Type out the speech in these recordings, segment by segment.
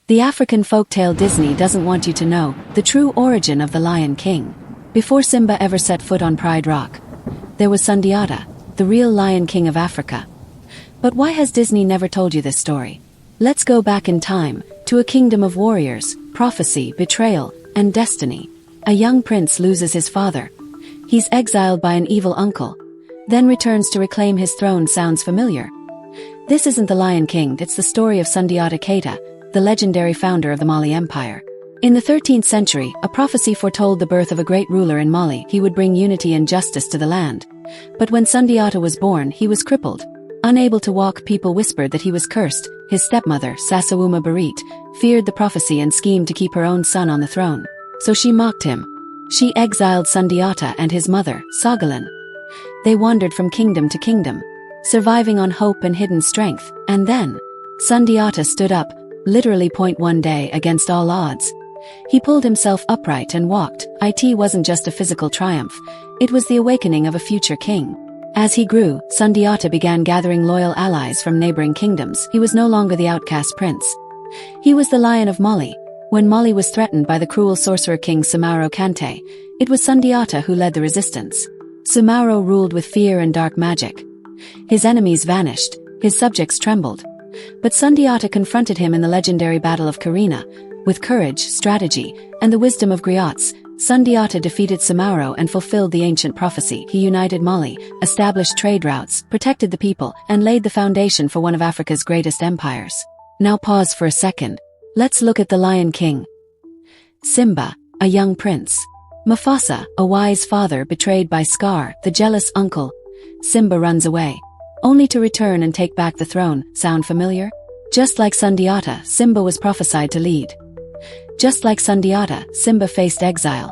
The African folktale Disney doesn't want you to know, the true origin of the Lion King. Before Simba ever set foot on Pride Rock, there was Sundiata, the real Lion King of Africa. But why has Disney never told you this story? Let's go back in time, to a kingdom of warriors, prophecy, betrayal, and destiny. A young prince loses his father. He's exiled by an evil uncle, then returns to reclaim his throne. Sounds familiar? This isn't the Lion King, it's the story of Sundiata Keita, the legendary founder of the Mali Empire. In the 13th century, a prophecy foretold the birth of a great ruler in Mali. He would bring unity and justice to the land. But when Sundiata was born, he was crippled. Unable to walk, people whispered that he was cursed. His stepmother, Sasawuma Barit, feared the prophecy and schemed to keep her own son on the throne. So she mocked him. She exiled Sundiata and his mother, Sagalan. They wandered from kingdom to kingdom, surviving on hope and hidden strength. And then, Sundiata stood up, literally one day against all odds. He pulled himself upright and walked. It wasn't just a physical triumph, it was the awakening of a future king. As he grew, Sundiata began gathering loyal allies from neighboring kingdoms. He was no longer the outcast prince. He was the Lion of Mali. When Mali was threatened by the cruel sorcerer king Sumaworo Kante, it was Sundiata who led the resistance. Sumaworo ruled with fear and dark magic. His enemies vanished, his subjects trembled. But Sundiata confronted him in the legendary Battle of Karina. With courage, strategy, and the wisdom of griots, Sundiata defeated Sumaworo and fulfilled the ancient prophecy. He united Mali, established trade routes, protected the people, and laid the foundation for one of Africa's greatest empires. Now pause for a second. Let's look at the Lion King. Simba, a young prince. Mufasa, a wise father betrayed by Scar, the jealous uncle. Simba runs away, only to return and take back the throne. Sound familiar? Just like Sundiata, Simba was prophesied to lead. Just like Sundiata, Simba faced exile.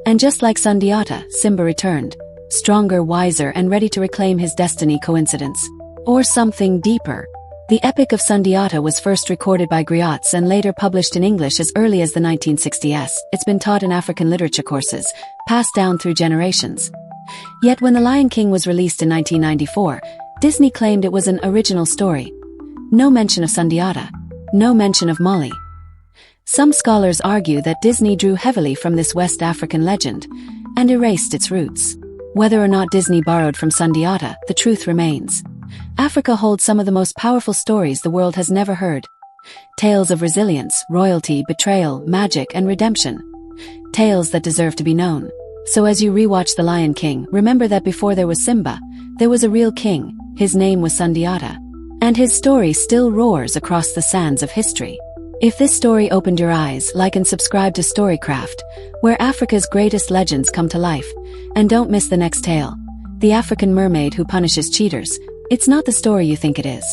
And just like Sundiata, Simba returned, stronger, wiser, and ready to reclaim his destiny. Coincidence? Or something deeper? The Epic of Sundiata was first recorded by griots and later published in English as early as the 1960s. It's been taught in African literature courses, passed down through generations. Yet when The Lion King was released in 1994, Disney claimed it was an original story. No mention of Sundiata. No mention of Mali. Some scholars argue that Disney drew heavily from this West African legend and erased its roots. Whether or not Disney borrowed from Sundiata, the truth remains. Africa holds some of the most powerful stories the world has never heard. Tales of resilience, royalty, betrayal, magic, and redemption. Tales that deserve to be known. So as you rewatch The Lion King, remember that before there was Simba, there was a real king. His name was Sundiata. And his story still roars across the sands of history. If this story opened your eyes, like and subscribe to Storycraft, where Africa's greatest legends come to life. And don't miss the next tale. The African mermaid who punishes cheaters. It's not the story you think it is.